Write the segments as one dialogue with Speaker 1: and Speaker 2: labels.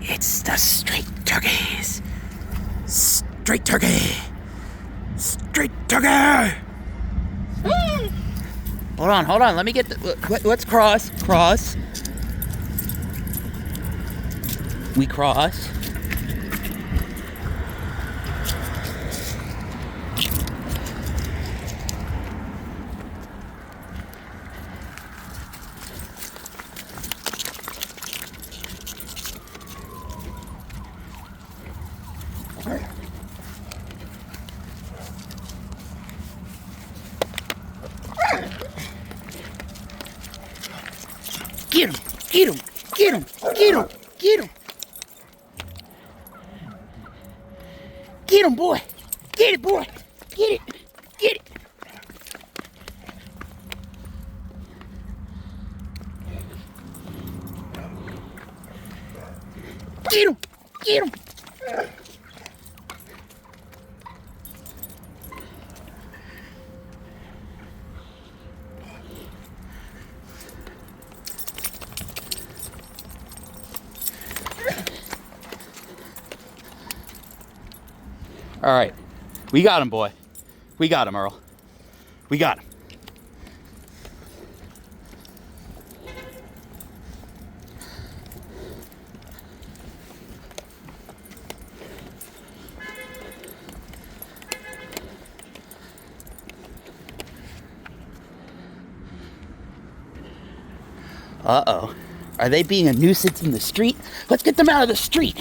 Speaker 1: It's the straight turkeys. Straight turkey. Straight turkey. Hold on. Let me get let's cross. We cross. Get him! Get him, boy! Get it, boy! Get it! Get him! All right, we got him, boy. We got him, Earl. We got him. Uh-oh. Are they being a nuisance in the street? Let's get them out of the street.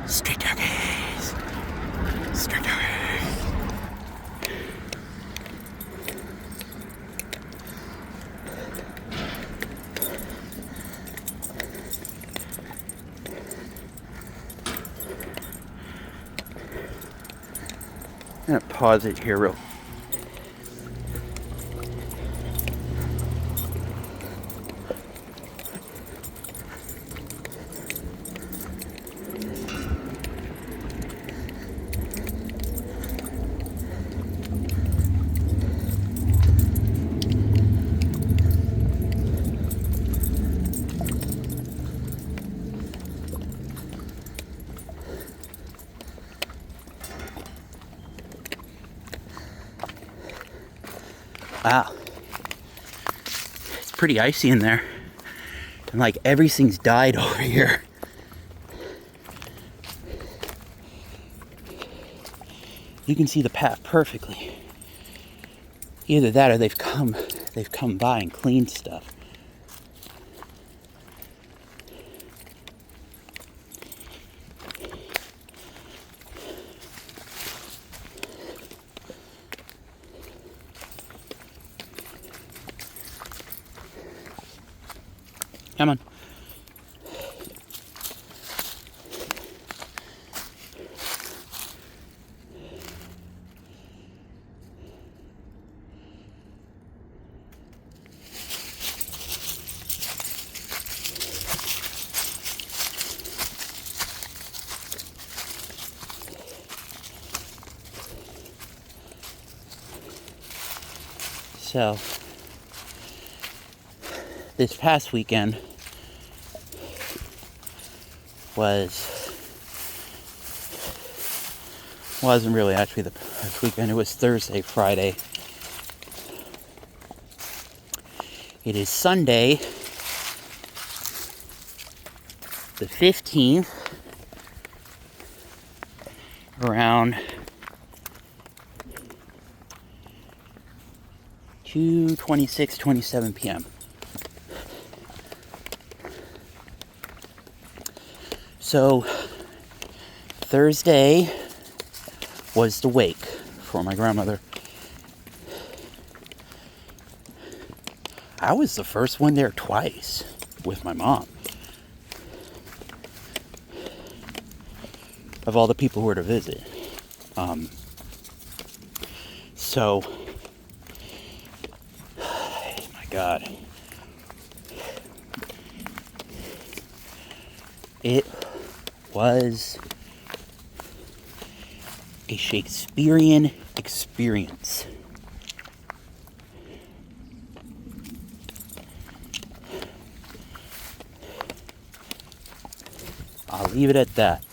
Speaker 1: Street turkeys. Street turkeys. I'm gonna pause it here real. Wow, it's pretty icy in there, and like everything's died over here. You can see the path perfectly. Either that or they've come by and cleaned stuff. Come on. So, this past weekend wasn't really actually the past weekend. It was Thursday, Friday. It is Sunday, the 15th, around 2:27 p.m. So, Thursday was the wake for my grandmother. I was the first one there twice with my mom. Of all the people who were to visit. So, oh my God. It was a Shakespearean experience. I'll leave it at that.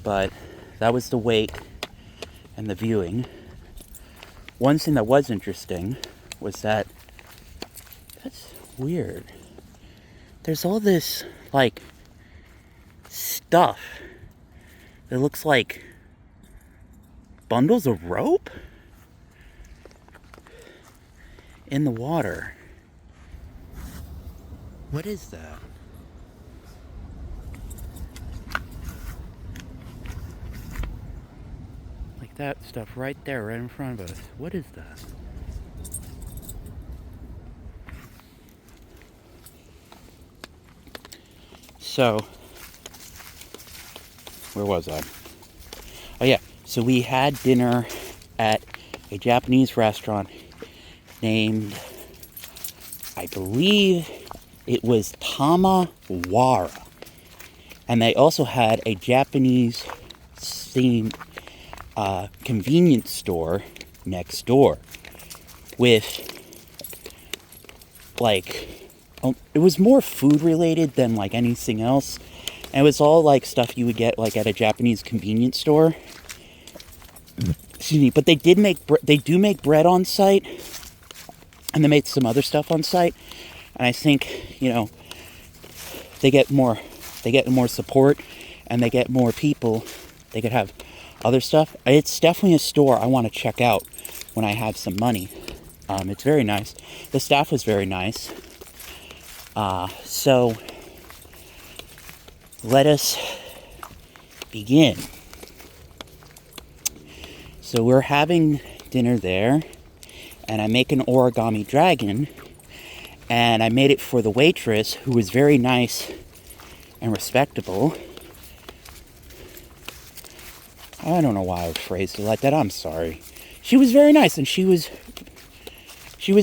Speaker 1: But that was the wake and the viewing. One thing that was interesting was that, that's weird. There's all this, like, stuff that looks like bundles of rope in the water. What is that? Like that stuff right there, right in front of us. What is that? So, where was I? Oh yeah, so we had dinner at a Japanese restaurant named, I believe it was Tamawara. And they also had a Japanese themed convenience store next door with, like, it was more food related than like anything else, and it was all like stuff you would get like at a Japanese convenience store. Excuse me, but they do make bread on site, and they made some other stuff on site, and I think, you know, they get more support, and they get more people. They could have other stuff. It's definitely a store I want to check out when I have some money. It's very nice. The staff was very nice. So let us begin. So we're having dinner there, and I make an origami dragon, and I made it for the waitress, who was very nice and respectable. I don't know why I phrased it like that. I'm sorry. She was very nice, and she was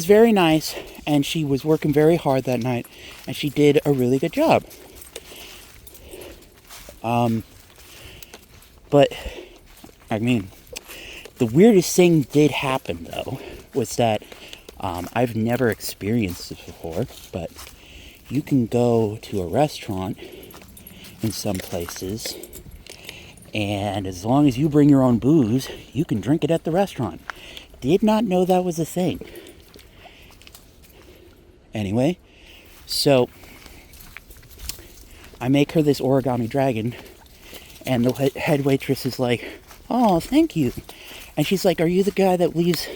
Speaker 1: very nice, and she was working very hard that night, and she did a really good job. But, I mean, the weirdest thing did happen, though, was that I've never experienced this before, but you can go to a restaurant in some places, and as long as you bring your own booze, you can drink it at the restaurant. Did not know that was a thing. Anyway, so I make her this origami dragon, and the head waitress is like, "Oh, thank you." And she's like, "Are you the guy that leaves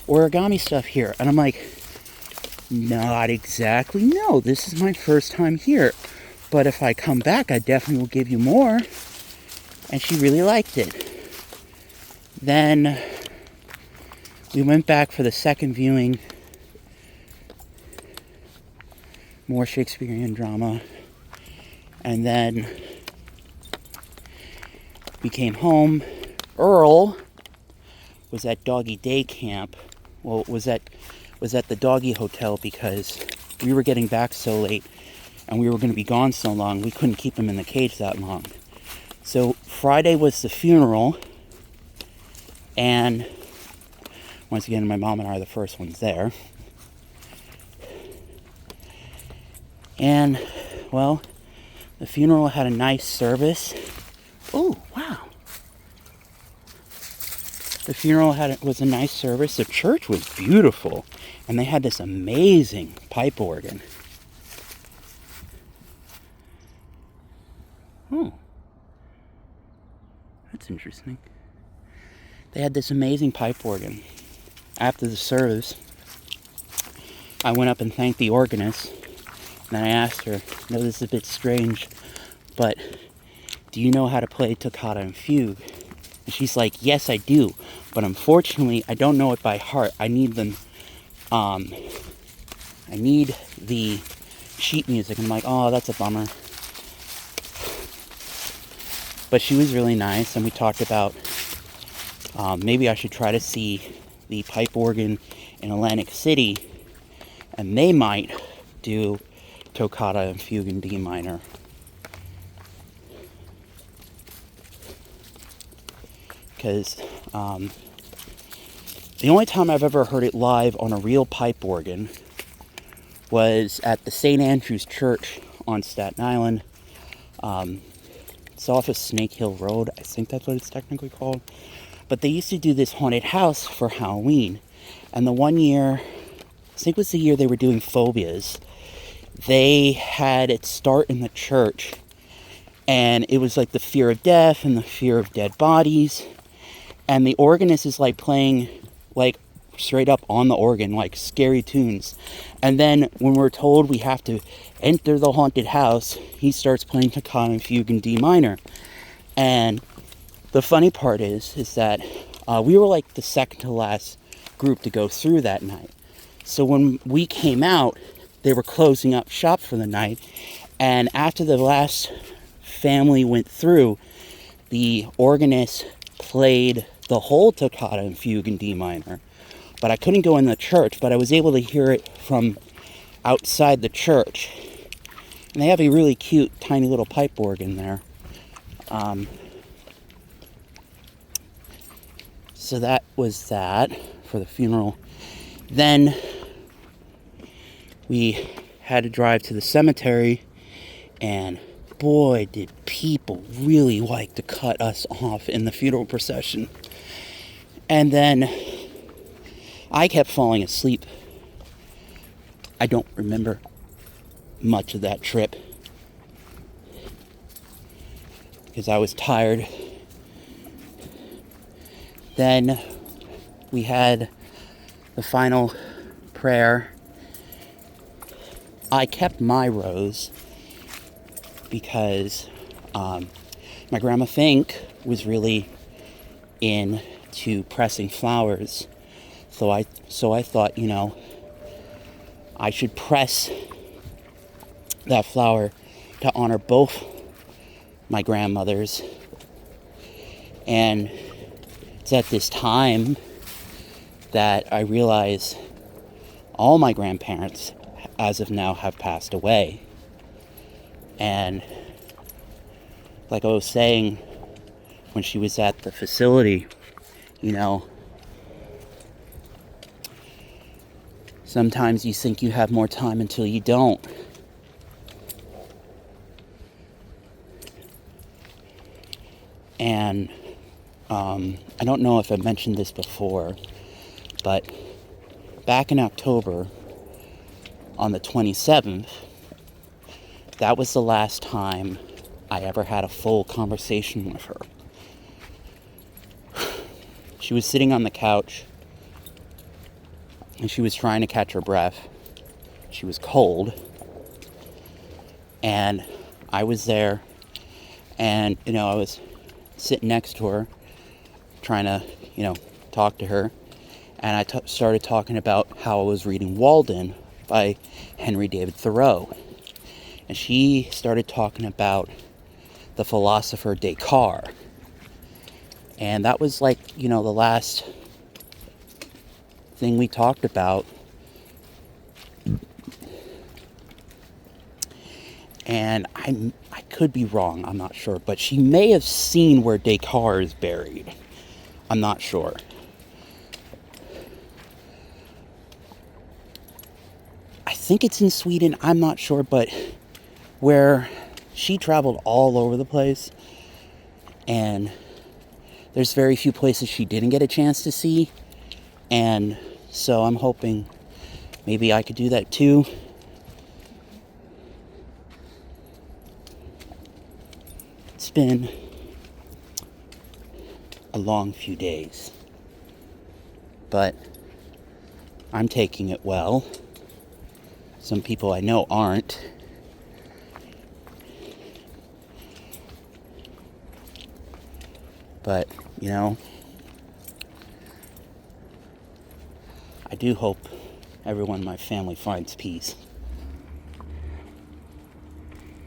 Speaker 1: origami stuff here?" And I'm like, "Not exactly. No, this is my first time here. But if I come back, I definitely will give you more." And she really liked it. Then we went back for the second viewing. More Shakespearean drama. And then we came home. Earl was at doggy day camp. Well, was at the doggy hotel because we were getting back so late and we were going to be gone so long, we couldn't keep him in the cage that long. So Friday was the funeral, and once again, my mom and I are the first ones there. And, well, the funeral had a nice service. Oh, wow. The funeral was a nice service. The church was beautiful, and they had this amazing pipe organ. Oh, that's interesting. They had this amazing pipe organ. After the service, I went up and thanked the organist, and then I asked her, I know this is a bit strange, but do you know how to play toccata and fugue? And she's like, yes, I do, but unfortunately, I don't know it by heart. I need the sheet music. And I'm like, oh, that's a bummer. But she was really nice, and we talked about maybe I should try to see the pipe organ in Atlantic City, and they might do toccata and fugue in D minor. Because the only time I've ever heard it live on a real pipe organ was at the St. Andrew's Church on Staten Island. It's off of Snake Hill Road. I think that's what it's technically called. But they used to do this haunted house for Halloween. And the one year, I think it was the year they were doing phobias, they had it start in the church. And it was like the fear of death and the fear of dead bodies. And the organist is like playing like straight up on the organ, like scary tunes. And then when we're told we have to enter the haunted house, he starts playing toccata and fugue in D minor. And the funny part is that we were like the second to last group to go through that night. So when we came out, they were closing up shop for the night. And after the last family went through, the organist played the whole toccata and fugue in D minor. But I couldn't go in the church, but I was able to hear it from outside the church. And they have a really cute, tiny little pipe organ there. So that was that for the funeral. Then we had to drive to the cemetery, and boy, did people really like to cut us off in the funeral procession. And then I kept falling asleep. I don't remember much of that trip because I was tired. Then we had the final prayer. I kept my rose because my grandma Fink was really into pressing flowers. So I thought, I should press that flower to honor both my grandmothers. And it's at this time that I realize all my grandparents, as of now, have passed away. And like I was saying when she was at the facility, sometimes you think you have more time until you don't. And I don't know if I mentioned this before, but back in October, on the 27th, that was the last time I ever had a full conversation with her. She was sitting on the couch, and she was trying to catch her breath. She was cold. And I was there, and, I was sitting next to her, trying to, talk to her. And I started talking about how I was reading Walden by Henry David Thoreau. And she started talking about the philosopher Descartes. And that was like, the last thing we talked about. And I could be wrong, I'm not sure, but she may have seen where Descartes is buried. I'm not sure. I think it's in Sweden, I'm not sure, but where she traveled all over the place, and there's very few places she didn't get a chance to see, and so I'm hoping maybe I could do that too. It's been a long few days, but I'm taking it well. Some people I know aren't. But, I do hope everyone in my family finds peace.